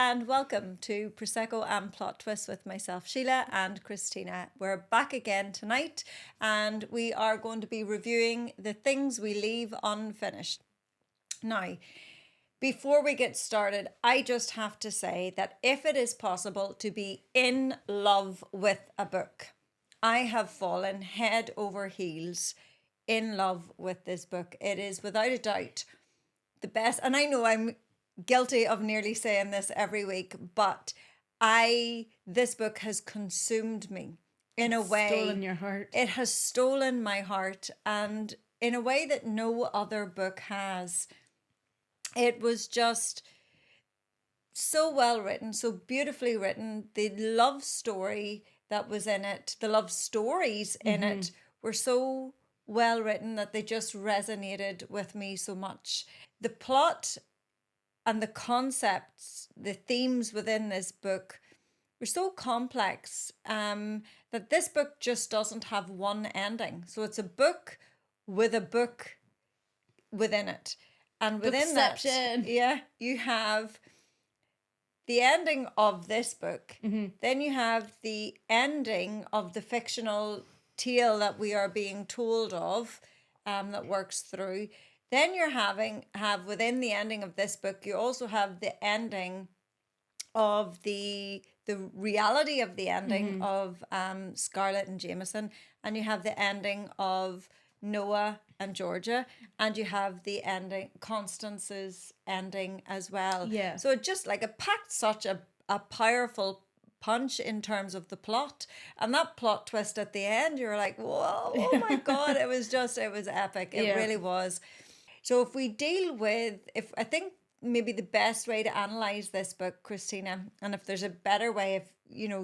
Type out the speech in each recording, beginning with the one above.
and welcome to Prosecco and Plot Twist with myself, Sheila, and Christina. We're back again tonight, and we are going to be reviewing the things we leave unfinished. Now, before we get started, I just have to say that if it is possible to be in love with a book, I have fallen head over heels in love with this book. It is without a doubt the best, and I know I'm guilty of nearly saying this every week, but this book has consumed me in a way. Stolen your heart. It has stolen my heart, and in a way that no other book has. It was just so well written, so beautifully written. The love story that was in it, the love stories in it were so well written that they just resonated with me so much. The plot and the concepts, the themes within this book were so complex that this book just doesn't have one ending. So it's a book with a book within it. And within that, you have the ending of this book. Then you have the ending of the fictional tale that we are being told of that works through. Then you have within the ending of this book, you also have the ending of the reality of the ending of Scarlett and Jameson, and you have the ending of Noah and Georgia, and you have the ending, Constance's ending as well. Yeah. So it just it packed such a powerful punch in terms of the plot, and that plot twist at the end, you're like, whoa, oh my God, it was epic. It really was. So if we deal with, I think maybe the best way to analyze this book, Christina, and if there's a better way,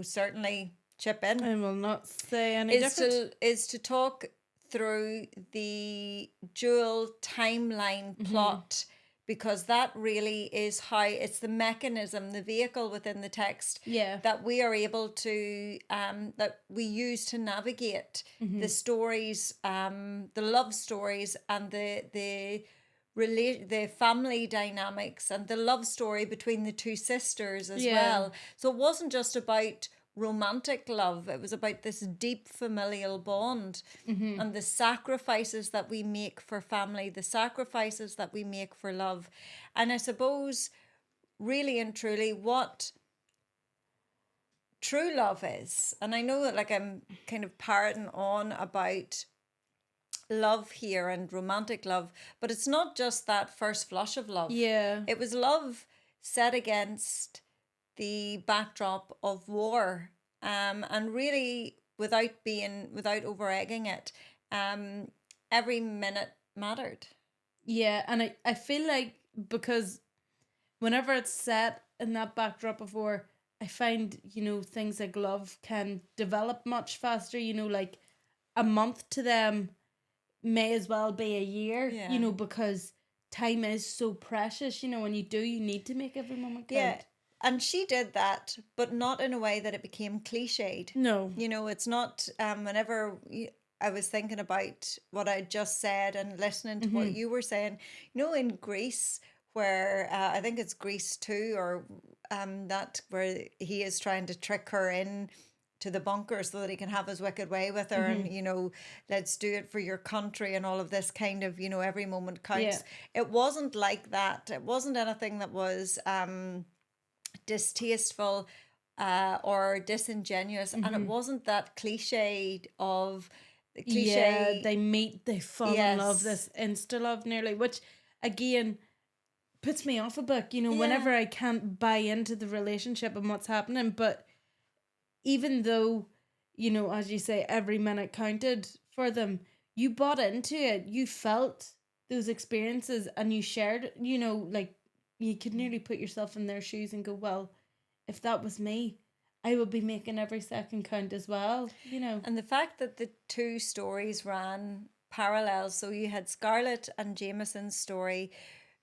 certainly chip in. I will not say any different. Is to talk through the dual timeline plot, because that really is how it's the mechanism, the vehicle within the text that we are able to, that we use to navigate the stories, the love stories, and the family dynamics, and the love story between the two sisters as well. So it wasn't just about romantic love, it was about this deep familial bond and the sacrifices that we make for family, the sacrifices that we make for love. And I suppose really and truly what true love is, and I know that I'm kind of parroting on about love here and romantic love, but it's not just that first flush of love. It was love set against the backdrop of war, and really without over-egging it, every minute mattered. And I feel like, because whenever it's set in that backdrop of war, I find, things like love can develop much faster. Like a month to them may as well be a year, because time is so precious, and you need to make every moment count. Yeah. And she did that, but not in a way that it became cliched. No. It's not, whenever I was thinking about what I just said and listening to what you were saying, in Greece, where I think it's Greece 2, or that where he is trying to trick her in to the bunker so that he can have his wicked way with her, and let's do it for your country and all of this kind of, every moment counts. It wasn't like that. It wasn't anything that was distasteful or disingenuous, and it wasn't that cliched of the cliche. They meet, they fall in love, this insta love nearly, which again puts me off a book, whenever I can't buy into the relationship and what's happening. But even though, as you say, every minute counted for them, you bought into it, you felt those experiences, and you shared, you could nearly put yourself in their shoes and go, well, if that was me, I would be making every second count as well, And the fact that the two stories ran parallel, so you had Scarlett and Jameson's story,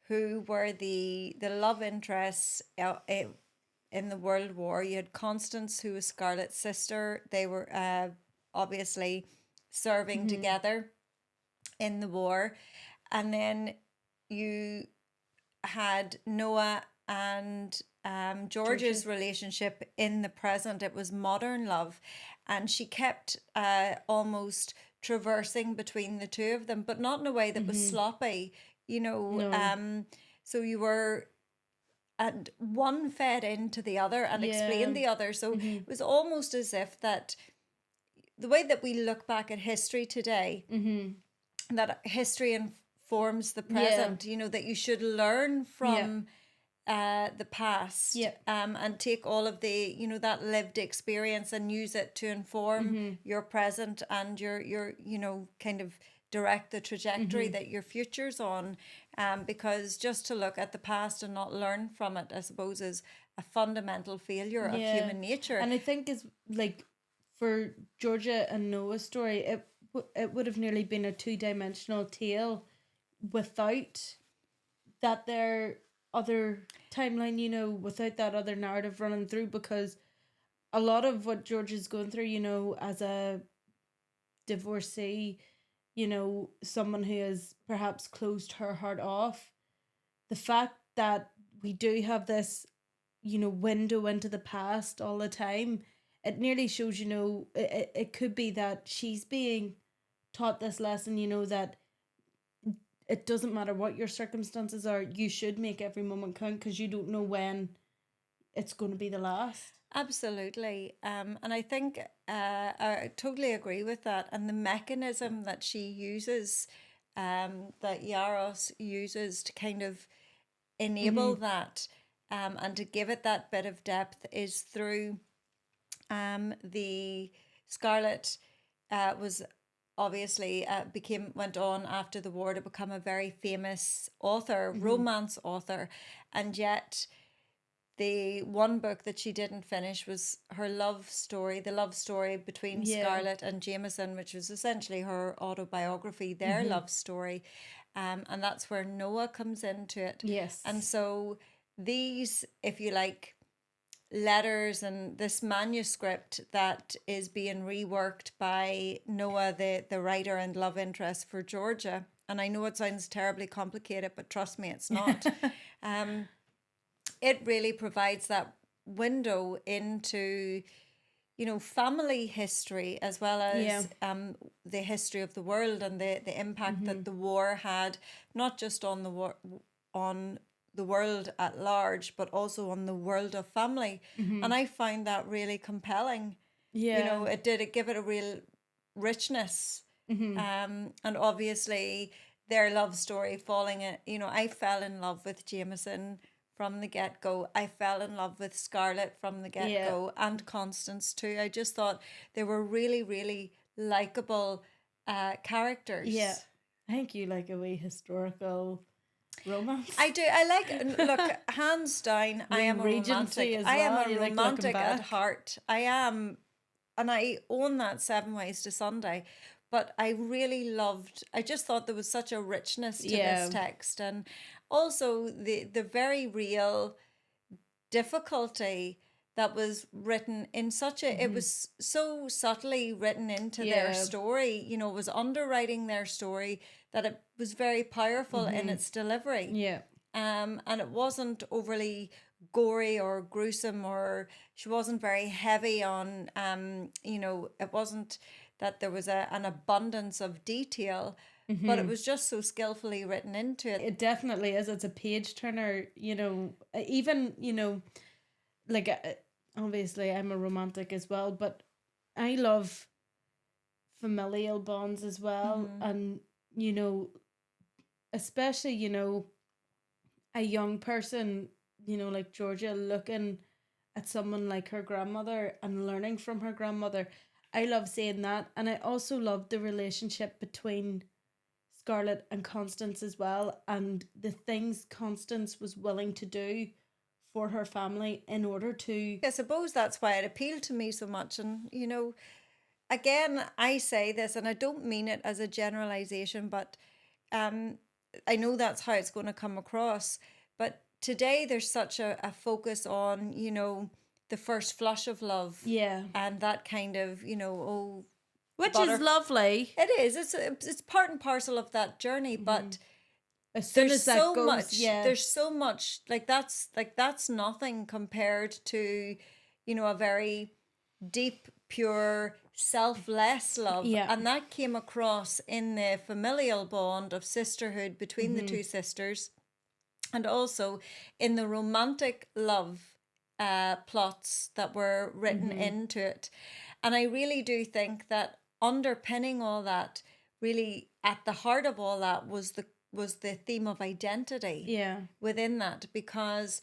who were the love interests in the World War. You had Constance, who was Scarlett's sister. They were obviously serving together in the war. And then you had Noah and George's relationship in the present. It was modern love, and she kept almost traversing between the two of them, but not in a way that was sloppy, you know. No. So you were, and one fed into the other and explained the other. So it was almost as if that the way that we look back at history today, that history informs the present, you know, that you should learn from the past, and take all of the, you know, that lived experience and use it to inform your present and your, you know, kind of direct the trajectory that your future's on. Because just to look at the past and not learn from it, I suppose, is a fundamental failure of human nature. And I think it's like, for Georgia and Noah's story, it would have nearly been a 2-dimensional tale without that their other timeline, you know, without that other narrative running through, because a lot of what George is going through, you know, as a divorcee, you know, someone who has perhaps closed her heart off, the fact that we do have this, you know, window into the past all the time, it nearly shows, you know, it could be that she's being taught this lesson, you know, that it doesn't matter what your circumstances are, you should make every moment count, because you don't know when it's going to be the last. Absolutely. And I think I totally agree with that. And the mechanism that she uses, that Yarros uses to kind of enable that, and to give it that bit of depth, is through the Scarlett was obviously went on after the war to become a very famous author, romance author, and yet the one book that she didn't finish was her love story, the love story between Scarlett and Jameson, which was essentially her autobiography, their love story. And that's where Noah comes into it. Yes. And so these, if you like, letters and this manuscript that is being reworked by Noah, the writer and love interest for Georgia. And I know it sounds terribly complicated, but trust me, it's not. It really provides that window into, you know, family history, as well as the history of the world and the impact that the war had, not just on the war, on the world at large, but also on the world of family. And I find that really compelling. You know, it gave it a real richness. And obviously their love story falling in, you know, I fell in love with Jameson from the get-go. I fell in love with Scarlett from the get-go, and Constance too. I just thought they were really, really likable characters. Yeah. I think you like a wee historical romance. I do. I like, look, hands down, I am a romantic. I am a romantic at heart. I am, and I own that 7 Ways to Sunday. But I really loved, I just thought there was such a richness to this text. And also the very real difficulty that was written in such a, it was so subtly written into their story, you know, it was underwriting their story, that it was very powerful in its delivery. Yeah. And it wasn't overly gory or gruesome, or she wasn't very heavy on, you know, it wasn't that there was an abundance of detail, but it was just so skillfully written into it. It definitely is. It's a page turner, you know, even, you know, like, obviously I'm a romantic as well, but I love familial bonds as well. And, you know, especially, you know, a young person, you know, like Georgia, looking at someone like her grandmother and learning from her grandmother. I love seeing that. And I also love the relationship between Scarlett and Constance as well, and the things Constance was willing to do for her family in order to... I suppose that's why it appealed to me so much. And, you know, again, I say this, and I don't mean it as a generalization, but I know that's how it's going to come across. But today there's such a focus on, you know, the first flush of love. Yeah. And that kind of, you know, which is lovely. It is. It's part and parcel of that journey. But as soon as that goes, much, there's so much, like that's nothing compared to, you know, a very deep, pure, selfless love. Yeah. And that came across in the familial bond of sisterhood between the two sisters, and also in the romantic love plots that were written into it. And I really do think that underpinning all that, really at the heart of all that, was the theme of identity within that, because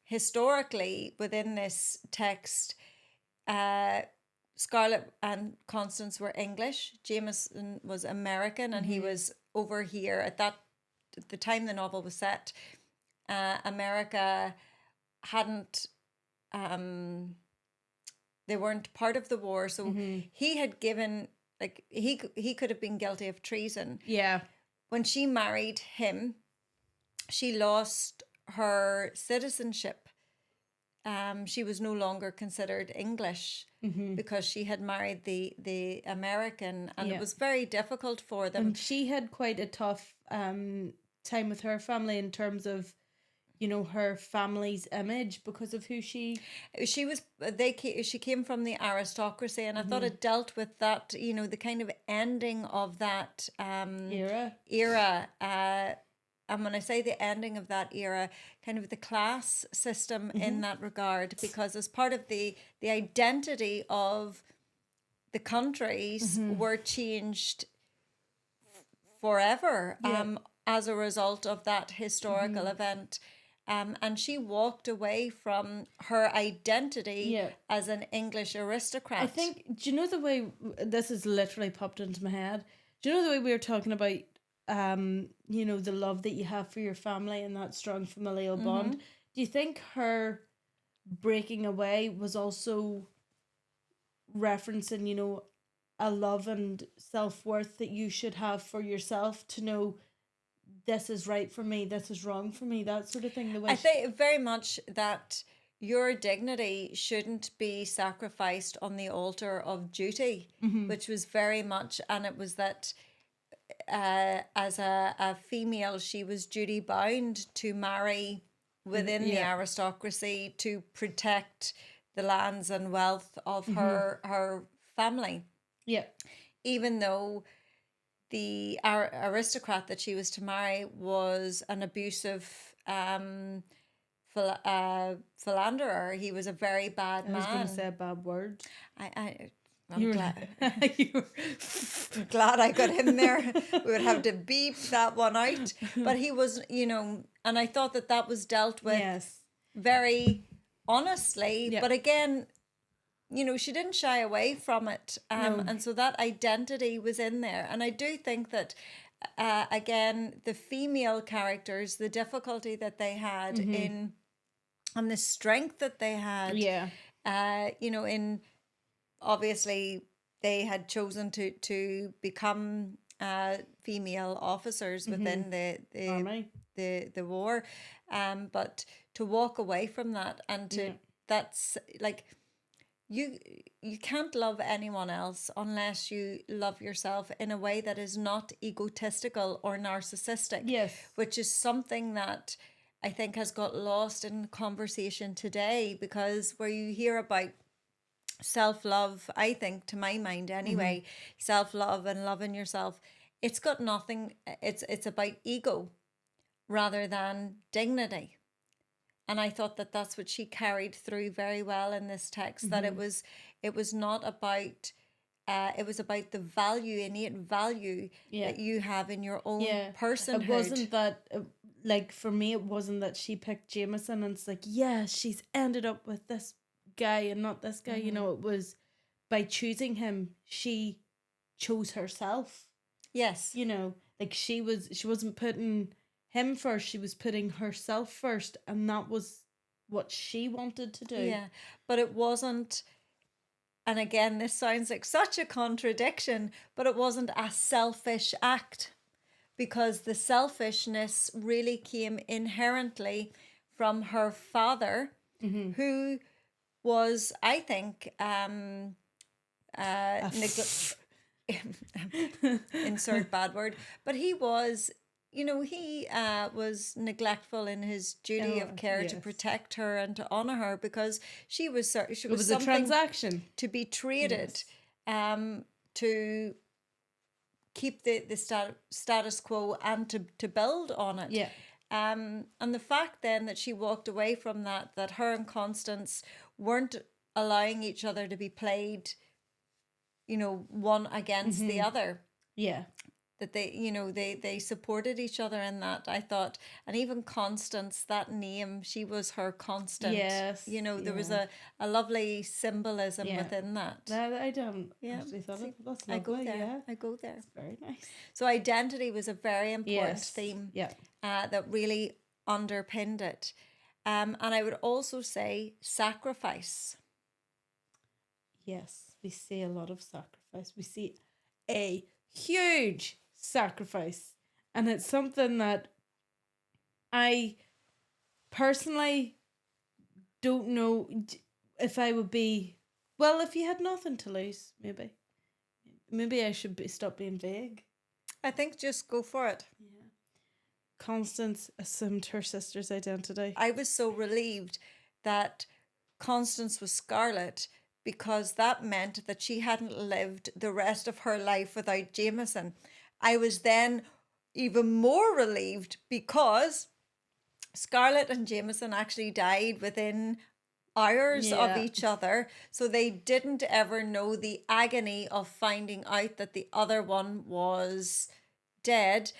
historically within this text, Scarlett and Constance were English, Jameson was American, and he was over here at the time the novel was set. America hadn't, they weren't part of the war, so he had given, like, he could have been guilty of treason. Yeah. When she married him, she lost her citizenship. She was no longer considered English because she had married the American, and it was very difficult for them. And she had quite a tough time with her family in terms of, you know, her family's image because of who she was. She came from the aristocracy, and I thought it dealt with that, you know, the kind of ending of that era. And when I say the ending of that era, kind of the class system in that regard, because as part of the identity of the countries were changed forever as a result of that historical event. And she walked away from her identity as an English aristocrat. I think, do you know the way, this has literally popped into my head, do you know the way we were talking about, you know, the love that you have for your family and that strong familial bond? Do you think her breaking away was also referencing, you know, a love and self-worth that you should have for yourself to know this is right for me, this is wrong for me, that sort of thing? The way I think very much that your dignity shouldn't be sacrificed on the altar of duty, which was very much, and it was that as a female, she was duty bound to marry within the aristocracy to protect the lands and wealth of her family. Yeah. Even though the aristocrat that she was to marry was an abusive philanderer. He was a very bad man. I was going to say a bad word. I'm glad. I'm glad I got in there. We would have to beep that one out. But he was, you know, and I thought that was dealt with very honestly. But again, you know, she didn't shy away from it. And so that identity was in there. And I do think that, again, the female characters, the difficulty that they had in, and the strength that they had, you know, in, obviously they had chosen to become female officers within the war, but to walk away from that and to that's like you can't love anyone else unless you love yourself in a way that is not egotistical or narcissistic. Yes, which is something that I think has got lost in conversation today, because where you hear about self-love, I think, to my mind anyway, self-love and loving yourself, it's got nothing, it's about ego rather than dignity. And I thought that that's what she carried through very well in this text, that it was not about it was about the value, innate value that you have in your own personhood. It wasn't that, like, for me, it wasn't that she picked Jameson and it's like, yeah, she's ended up with this guy and not this guy. You know, it was by choosing him, she chose herself. Yes. You know, like she wasn't putting him first, she was putting herself first, and that was what she wanted to do. Yeah, but it wasn't, and again, this sounds like such a contradiction, but it wasn't a selfish act, because the selfishness really came inherently from her father, who was, I think, insert bad word, but he was, he was neglectful in his duty of care to protect her and to honor her, because she was it was a transaction to be traded, to keep the status quo and to build on it. Yeah. And the fact then that she walked away from that her and Constance weren't allowing each other to be played, one against the other. Yeah. That they supported each other in that, I thought. And even Constance, that name, she was her constant. Yes. There was a lovely symbolism within that. I don't actually thought of that's lovely. I go there. Yeah. I go there. It's very nice. So identity was a very important theme. Yeah. That really underpinned it. And I would also say sacrifice. Yes, we see a lot of sacrifice. We see a huge sacrifice. And it's something that I personally don't know if I would be... Well, if you had nothing to lose, maybe. Maybe I should stop being vague. I think just go for it. Yeah. Constance assumed her sister's identity. I was so relieved that Constance was Scarlett, because that meant that she hadn't lived the rest of her life without Jameson. I was then even more relieved because Scarlett and Jameson actually died within hours of each other. So they didn't ever know the agony of finding out that the other one was dead.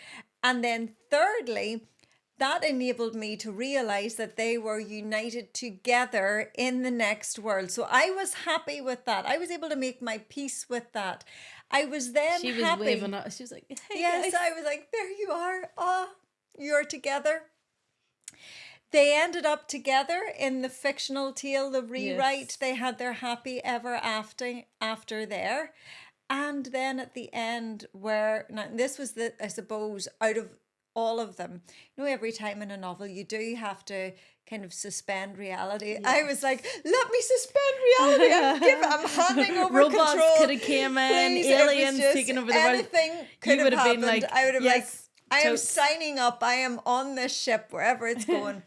And then thirdly, that enabled me to realize that they were united together in the next world. So I was happy with that. I was able to make my peace with that. I was then she was happy. Waving up. She was like, hey, yes, guys. I was like, there you are. Oh, you're together. They ended up together in the fictional tale, the rewrite. Yes. They had their happy ever after there. And then at the end, where now this was I suppose, out of all of them, every time in a novel you do have to kind of suspend reality. Yes. I was like, let me suspend reality. I'm handing over robots control. Could have came in, please, aliens taking over the world. Anything could have happened. Been like, I would have yes, I am signing up. I am on this ship wherever it's going.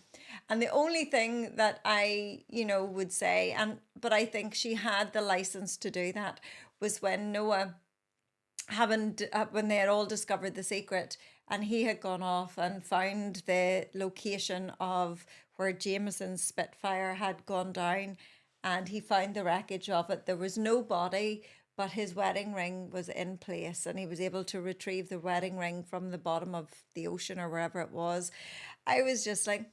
And the only thing that I, would say, but I think she had the license to do that, was when Noah, when they had all discovered the secret, and he had gone off and found the location of where Jameson's Spitfire had gone down, and he found the wreckage of it. There was no body, but his wedding ring was in place, and he was able to retrieve the wedding ring from the bottom of the ocean or wherever it was. I was just like,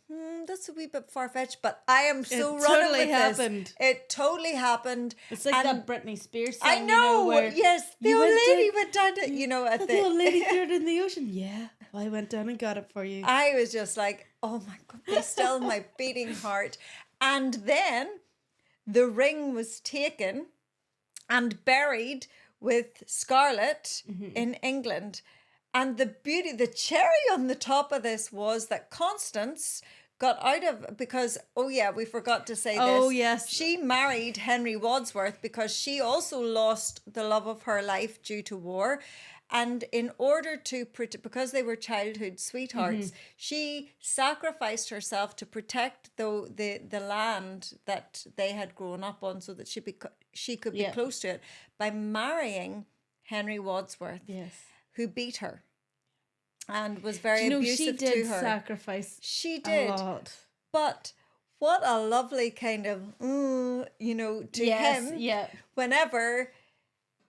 that's a wee bit far-fetched, but I am so running with this. It totally happened. It's like that Britney Spears song, I know, where yes, the old lady went down to, at the old lady threw it in the ocean. Yeah, I went down and got it for you. I was just like, oh my God, be still my beating heart. And then the ring was taken and buried with Scarlett in England. And the cherry on the top of this was that Constance got out of, because, we forgot to say this. Oh, yes. She married Henry Wadsworth because she also lost the love of her life due to war. And in order to, because they were childhood sweethearts, she sacrificed herself to protect the land that they had grown up on, so that she could be close to it, by marrying Henry Wadsworth, who beat her and was very abusive to her. She did sacrifice. She did. A lot. But what a lovely kind of, to him. Yeah. Whenever,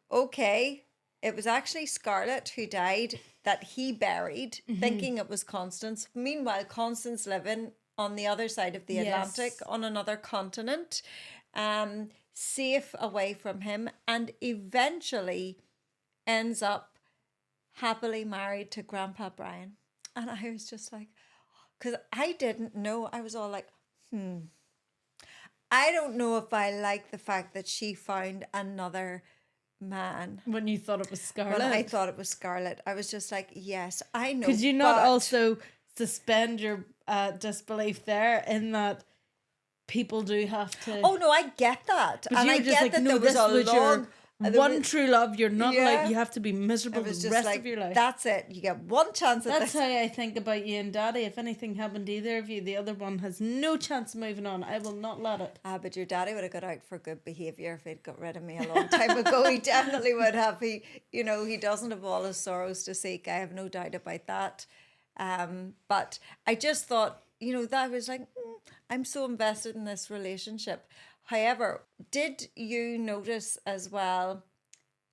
it was actually Scarlett who died, that he buried, thinking it was Constance. Meanwhile, Constance living on the other side of the Atlantic, on another continent, safe away from him, and eventually ends up happily married to Grandpa Brian. And I was just like, because I didn't know. I was all like, I don't know if I like the fact that she found another man. When you thought it was Scarlett? When I thought it was Scarlett. I was just like, yes, I know. Could you not also suspend your disbelief there, in that people do have to... Oh, no, I get that. But and I get that there was a long... one true love. You're not Yeah. you have to be miserable It was the just rest like, of your life. that's it. You get one chance at That's this. how I think about you and Daddy. If anything happened to either of you, the other one has no chance of moving on. I will not let it. But your daddy would have got out for good behaviour if he'd got rid of me a long time ago. He definitely would have. He, you know, he doesn't have all his sorrows to seek. I have no doubt about that. But I just thought, you know, that was like, I'm so invested in this relationship. However, did you notice as well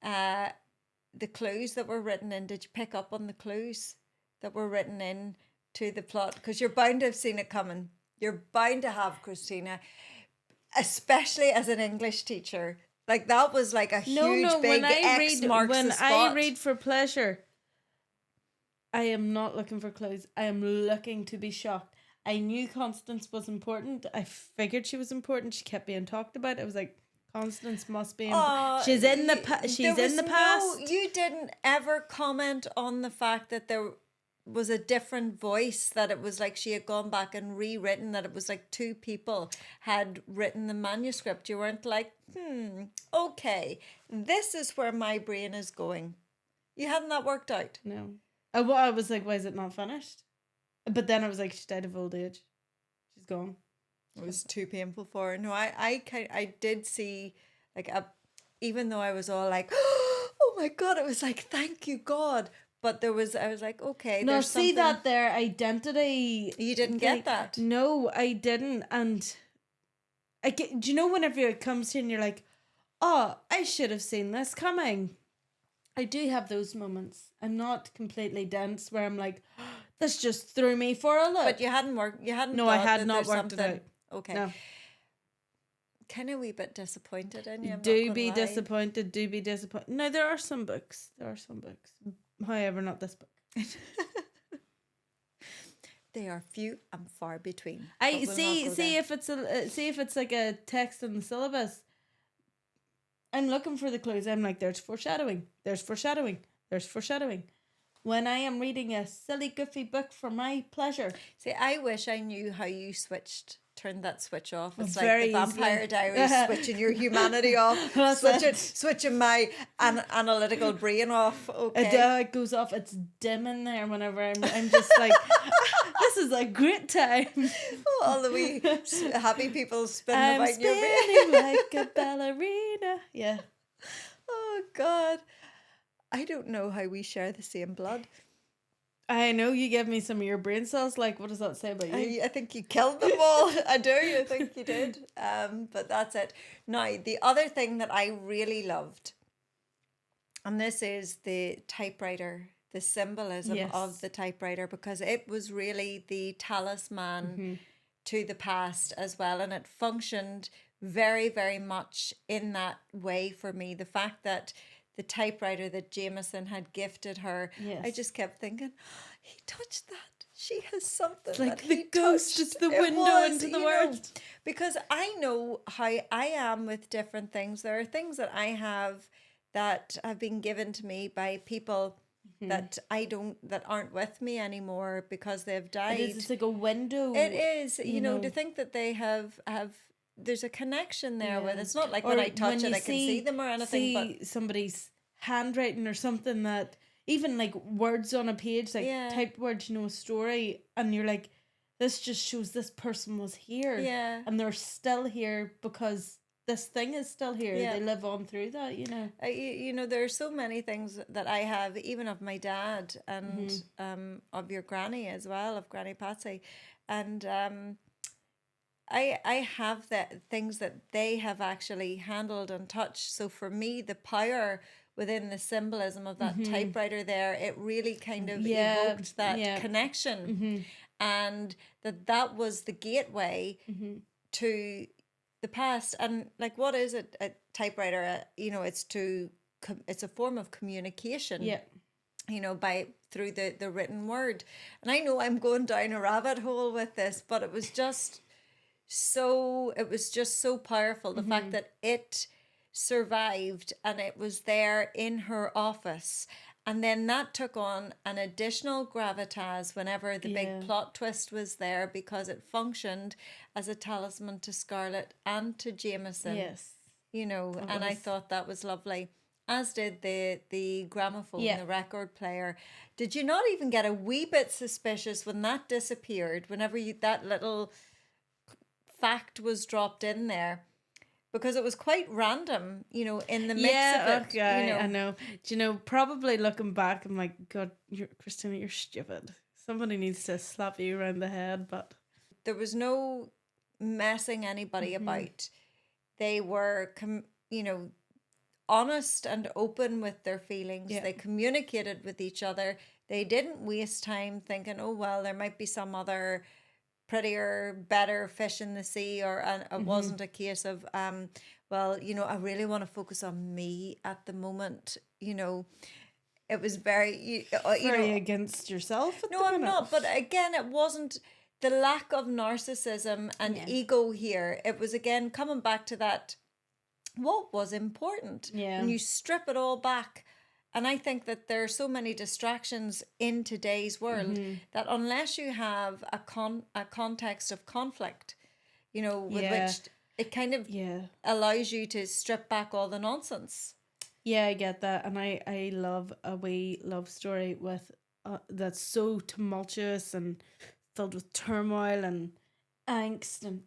the clues that were written in? Did you pick up on the clues that were written in to the plot? Because you're bound to have seen it coming. You're bound to have, Christina, especially as an English teacher. Like that was like a huge big X marks the spot. When I read for pleasure, I am not looking for clues. I am looking to be shocked. I knew Constance was important. I figured she was important. She kept being talked about. I was like, Constance must be. She's in the past. You didn't ever comment on the fact that there was a different voice. That it was like she had gone back and rewritten. That it was like two people had written the manuscript. You weren't like, okay, this is where my brain is going. You hadn't that worked out. No. I was like, why is it not finished? But then I was like, she died of old age. She's gone. It was too painful for her. No, I did see, like, even though I was all like, oh my God, it was like, thank you, God. But I was like, okay. No, see that their identity. You didn't get that. No, I didn't. And do you know whenever it comes to you and you're like, oh, I should have seen this coming. I do have those moments. I'm not completely dense where I'm like, this just threw me for a loop. But you hadn't worked. You hadn't. No, I had not worked it out. Okay. No. Kind of a wee bit disappointed in you. Do be disappointed. No, there are some books. However, not this book. They are few and far between. I see if it's like a text in the syllabus. I'm looking for the clues. I'm like, there's foreshadowing. There's foreshadowing. There's foreshadowing. When I am reading a silly, goofy book for my pleasure. See, I wish I knew how you turned that switch off. It's very like the Vampire Diaries, switching your humanity off, switching my analytical brain off. Okay, it goes off. It's dim in there whenever I'm just like, this is a great time. All the wee happy people spinning about in your brain. like a ballerina. Yeah. Oh God, I don't know how we share the same blood. I know you gave me some of your brain cells. Like, what does that say about you? I think you killed them all. I do. I think you did. But that's it. Now, the other thing that I really loved, and this is the typewriter, the symbolism of the typewriter, because it was really the talisman to the past as well. And it functioned very, very much in that way for me. The fact that the typewriter that Jameson had gifted her, I just kept thinking, he touched that. She has something. It's like that the he ghost touched. is the window into the world. Because I know how I am with different things. There are things that I have that have been given to me by people that that aren't with me anymore because they've died. It's like a window. It is, you know, to think that they have there's a connection there with. It's not like when I touch it, I can see them or anything. But somebody's handwriting or something, that even like words on a page, like typed words, you know, a story, and you're like, this just shows this person was here, and they're still here because this thing is still here. They live on through that, you know. You know, there are so many things that I have, even of my dad and of your granny as well, of Granny Patsy, and I have the things that they have actually handled and touched. So for me, the power within the symbolism of that typewriter there, it really kind of evoked that connection, and that was the gateway to the past. And like, what is it? A typewriter? You know, it's a form of communication. Yeah. You know, through the written word. And I know I'm going down a rabbit hole with this, but it was just so powerful, the fact that it survived and it was there in her office, and then that took on an additional gravitas whenever the big plot twist was there, because it functioned as a talisman to Scarlett and to Jameson. and I thought that was lovely. As did the gramophone, the record player. Did you not even get a wee bit suspicious when that disappeared, whenever that little fact was dropped in there? Because it was quite random, in the mix of it. Okay, I know. Do you know, probably looking back, I'm like, God, Christina, you're stupid. Somebody needs to slap you around the head, but... There was no messing anybody about. They were, honest and open with their feelings. Yeah. They communicated with each other. They didn't waste time thinking, oh, well, there might be some other prettier, better fish in the sea, or it wasn't a case of, well, I really want to focus on me at the moment. It was very, very against yourself. No, I'm not. But again, it wasn't the lack of narcissism and ego here. It was, again, coming back to that, what was important. Yeah. And you strip it all back. And I think that there are so many distractions in today's world that unless you have a context of conflict, with which it kind of allows you to strip back all the nonsense. Yeah, I get that. And I love a wee love story with that's so tumultuous and filled with turmoil and angst.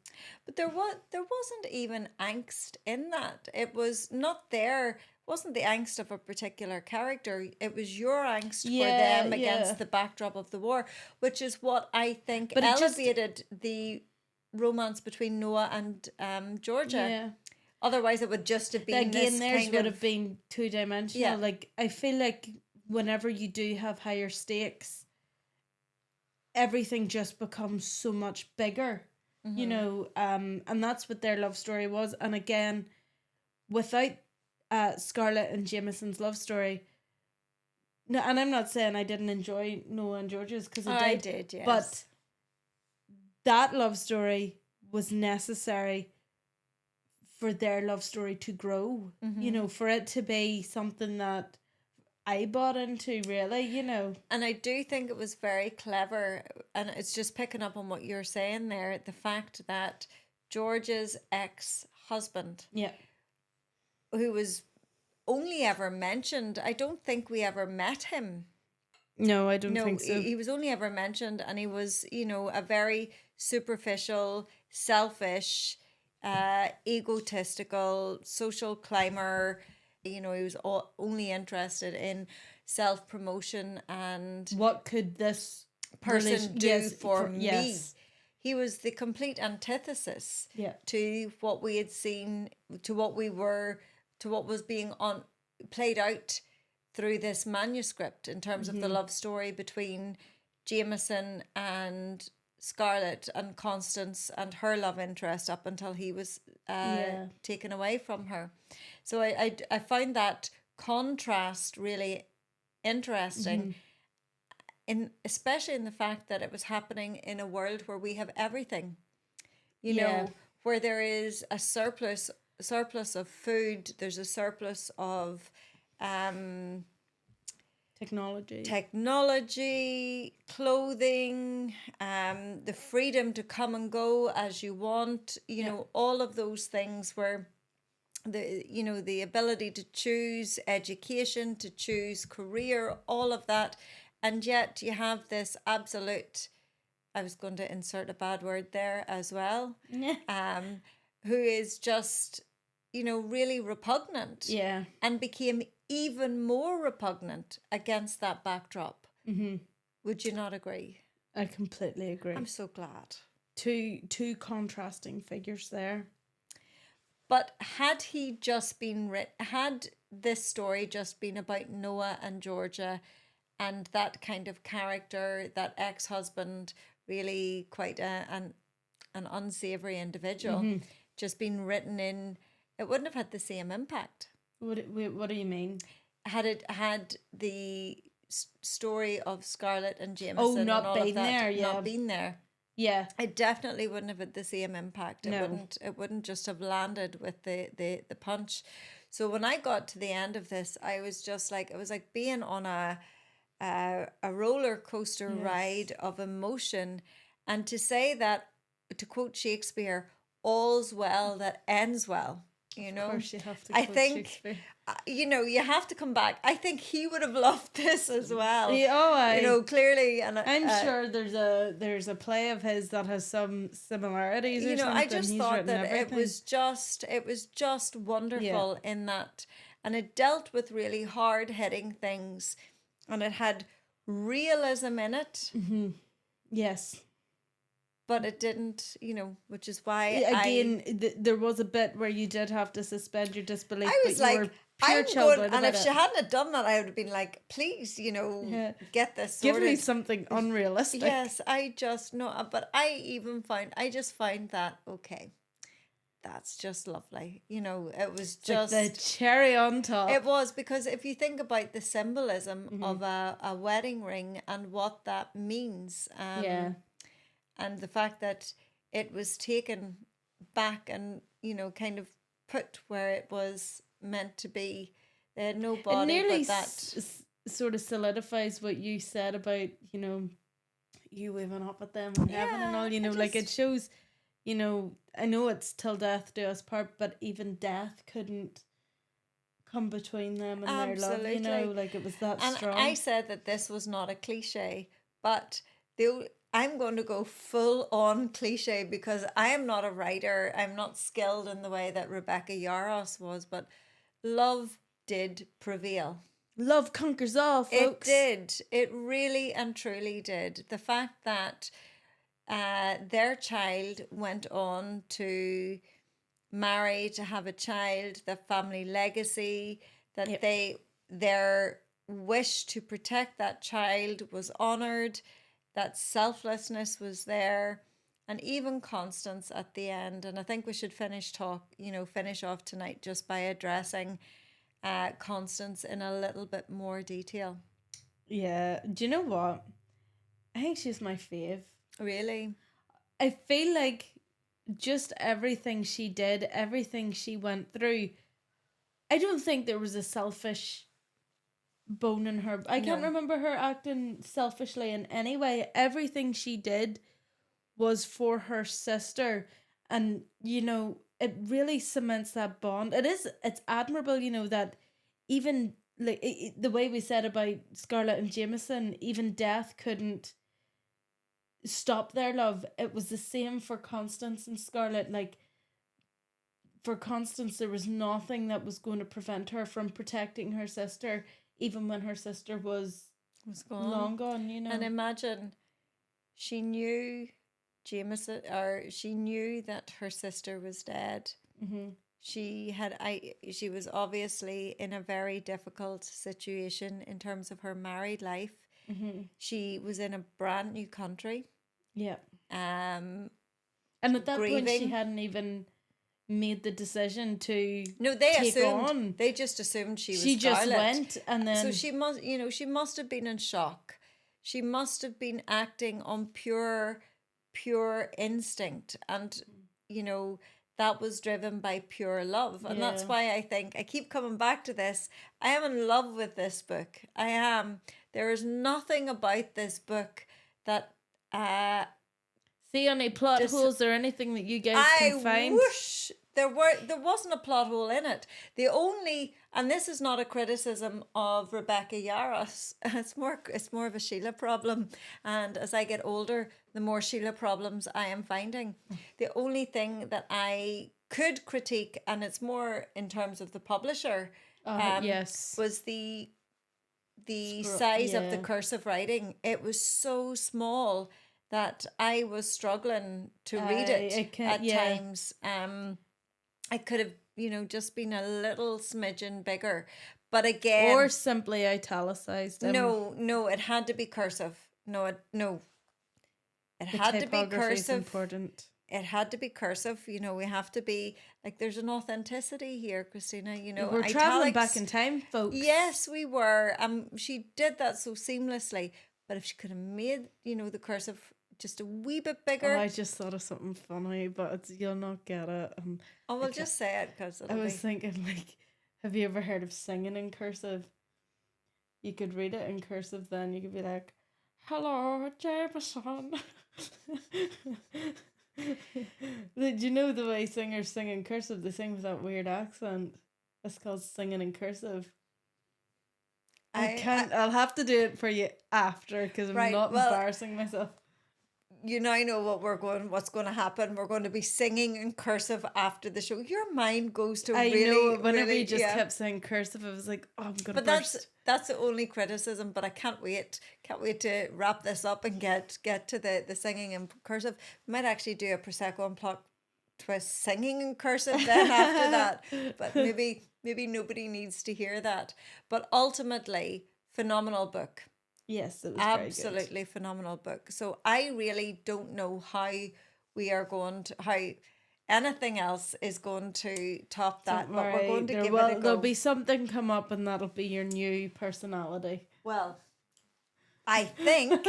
But there wasn't even angst in that. It was not there. Wasn't the angst of a particular character. It was your angst for them against the backdrop of the war, which is what I think elevated the romance between Noah and Georgia. Yeah. Otherwise, it would just have been theirs would have been two-dimensional. Yeah. Like, I feel like whenever you do have higher stakes, everything just becomes so much bigger, and that's what their love story was. And again, without Scarlett and Jameson's love story. No, and I'm not saying I didn't enjoy Noah and George's, because I did, yes. But that love story was necessary for their love story to grow. For it to be something that I bought into, really. And I do think it was very clever, and it's just picking up on what you're saying there. The fact that George's ex-husband, who was only ever mentioned, I don't think we ever met him. No, I don't think so. He was only ever mentioned, and he was, a very superficial, selfish, egotistical, social climber. He was only interested in self-promotion and... what could this person do for me? He was the complete antithesis to what we had seen, to what was being played out through this manuscript in terms of the love story between Jameson and Scarlett and Constance and her love interest up until he was taken away from her. So I found that contrast really interesting, especially in the fact that it was happening in a world where we have everything, where there is a surplus of food, there's a surplus of technology, clothing, the freedom to come and go as you want, all of those things, where the ability to choose education, to choose career, all of that. And yet you have this absolute, I was going to insert a bad word there as well, who is just, really repugnant. Yeah. And became even more repugnant against that backdrop. Would you not agree? I completely agree. I'm so glad. Two contrasting figures there. But had this story just been about Noah and Georgia and that kind of character, that ex-husband, really quite an unsavory individual, just been written in, it wouldn't have had the same impact. What do you mean? Had it had the story of Scarlett and Jameson not been there, yeah, it definitely wouldn't have had the same impact. It wouldn't just have landed with the punch. So when I got to the end of this, I was just like, it was like being on a roller coaster ride of emotion. And to say that, to quote Shakespeare, all's well that ends well. you know. Of course, you have to I quote think, Shakespeare. you have to come back. I think he would have loved this as well. Clearly. And I'm sure there's a play of his that has some similarities or something. I just He's thought written that everything. it was just wonderful in that, and it dealt with really hard hitting things, and it had realism in it. Mm-hmm. Yes. But it didn't, which is why there was a bit where you did have to suspend your disbelief. I was but you like, were pure I'm chilled going, out and about if she hadn't have done that, I would have been like, please, get this sorted. Give me something unrealistic. Yes, I just know, but I just find that okay. That's just lovely. It was just like the cherry on top. It was, because if you think about the symbolism of a wedding ring and what that means, and the fact that it was taken back and, kind of put where it was meant to be. They had no body, it nearly but that sort of solidifies what you said about, you waving up at them in heaven and all, like it shows, I know it's till death do us part, but even death couldn't come between them and their love, like it was that strong. I said that this was not a cliche, but I'm going to go full on cliche because I am not a writer. I'm not skilled in the way that Rebecca Yarros was, but love did prevail. Love conquers all, folks. It did. It really and truly did. The fact that their child went on to marry, to have a child, the family legacy, that their wish to protect that child was honoured, that selflessness was there, and even Constance at the end. And I think we should finish off tonight just by addressing Constance in a little bit more detail. Yeah. Do you know what? I think she's my fave. Really? I feel like just everything she did, everything she went through, I don't think there was a selfish bone in her. I can't remember her acting selfishly in any way. Everything she did was for her sister, and it really cements that bond. It's admirable, that even like the way we said about Scarlett and Jameson, even death couldn't stop their love. It was the same for Constance and Scarlett. Like, for Constance, there was nothing that was going to prevent her from protecting her sister, even when her sister was gone. Long gone, And imagine, she knew Jameson, or she knew that her sister was dead. Mm-hmm. She was obviously in a very difficult situation in terms of her married life. Mm-hmm. She was in a brand new country. Yeah. And at that point, she hadn't even made the decision to they just assumed she was Scarlett. Just went, and then so she must have been in shock. She must have been acting on pure instinct, and that was driven by pure love. And that's why I think I keep coming back to this. I am in love with this book. I am. There is nothing about this book that see any plot holes or anything that you guys can find. I wish there wasn't a plot hole in it. The only, and this is not a criticism of Rebecca Yarros, it's more of a Sheila problem. And as I get older, the more Sheila problems I am finding. The only thing that I could critique, and it's more in terms of the publisher, was the size of the cursive writing. It was so small that I was struggling to read it at times. I could have, just been a little smidgen bigger. But again... Or simply italicized. No, it had to be cursive. No. It had to be cursive. Important. It had to be cursive. We have to be... Like, there's an authenticity here, Christina. We're travelling back in time, folks. Yes, we were. She did that so seamlessly. But if she could have made, the cursive just a wee bit bigger. Oh, I just thought of something funny, but you'll not get it. We'll just say it because I was thinking, like, have you ever heard of singing in cursive? You could read it in cursive, then you could be like, "Hello, Jameson." Did you know the way singers sing in cursive? They sing with that weird accent. It's called singing in cursive. I can't. I'll have to do it for you after because I'm not embarrassing myself. You now know what's going to happen. We're going to be singing in cursive after the show. Your mind goes to I know. Whenever you just kept saying cursive, I was like, oh, I'm going to burst. That's the only criticism, but I can't wait. Can't wait to wrap this up and get to the singing in cursive. We might actually do a Prosecco and plot twist singing in cursive then after that. But maybe nobody needs to hear that. But ultimately, phenomenal book. Yes, it was absolutely phenomenal book. So I really don't know how anything else is going to top that. But we're going to give it a go. There'll be something come up and that'll be your new personality. Well, I think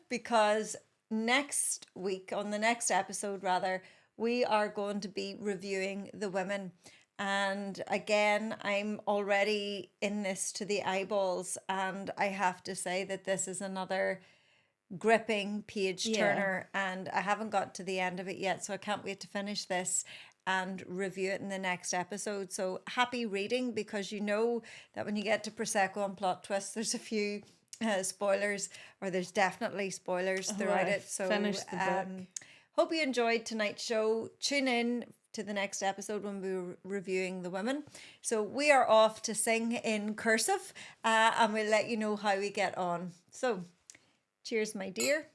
because next week, on the next episode rather, we are going to be reviewing The Women. And again, I'm already in this to the eyeballs, and I have to say that this is another gripping page turner, and I haven't got to the end of it yet, so I can't wait to finish this and review it in the next episode. So happy reading, because you know that when you get to Prosecco and plot twists, there's a few spoilers, or there's definitely spoilers throughout it. So finish the book. Hope you enjoyed tonight's show. Tune in to the next episode when we're reviewing The Women. So we are off to sing in cursive, and we'll let you know how we get on. So cheers, my dear.